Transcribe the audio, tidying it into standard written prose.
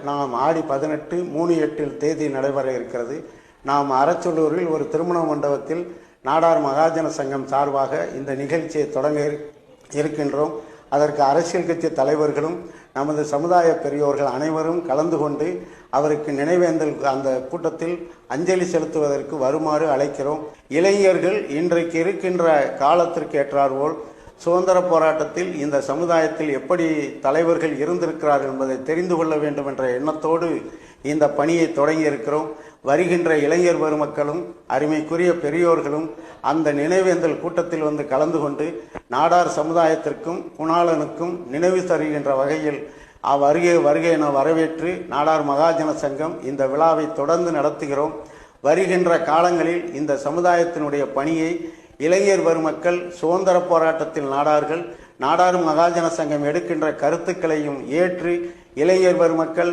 நாம் ஆடி 18 3/8 தேதி நடைபெற இருக்கிறது. நாம் அரச்சலூரில் ஒரு திருமண மண்டபத்தில் நாடார் மகாஜன சங்கம் சார்பாக இந்த நிகழ்ச்சியை தொடங்க இருக்கின்றோம். அதற்கு அரசியல் கட்சி தலைவர்களும் நமது சமுதாய பெரியோர்கள் அனைவரும் கலந்து கொண்டு அவருக்கு நினைவேந்தல் அந்த கூட்டத்தில் அஞ்சலி செலுத்துவதற்கு வருமாறு அழைக்கிறோம். இளைஞர்கள் இன்றைக்கு இருக்கின்ற காலத்திற்கு ஏற்றாற்போல் சுதந்திர போராட்டத்தில் இந்த சமுதாயத்தில் எப்படி தலைவர்கள் இருந்திருக்கிறார்கள் என்பதை தெரிந்து கொள்ள வேண்டும் என்ற எண்ணத்தோடு இந்த பணியை தொடங்கி இருக்கிறோம். வருகின்ற இளைஞர் பெருமக்களும் அருமைக்குரிய பெரியோர்களும் அந்த நினைவேந்தல் கூட்டத்தில் வந்து கலந்து கொண்டு நாடார் சமுதாயத்திற்கும் குணாளனுக்கும் நினைவு தருகின்ற வகையில் வருகை என வரவேற்று நாடார் மகாஜன சங்கம் இந்த விழாவை தொடர்ந்து நடத்துகிறோம். வருகின்ற காலங்களில் இந்த சமுதாயத்தினுடைய பணியை இளைஞர் பெருமக்கள், சுதந்திர போராட்டத்தில் நாடார் மகாஜன சங்கம் எடுக்கின்ற கருத்துக்களையும் ஏற்று இளைஞர் பெருமக்கள்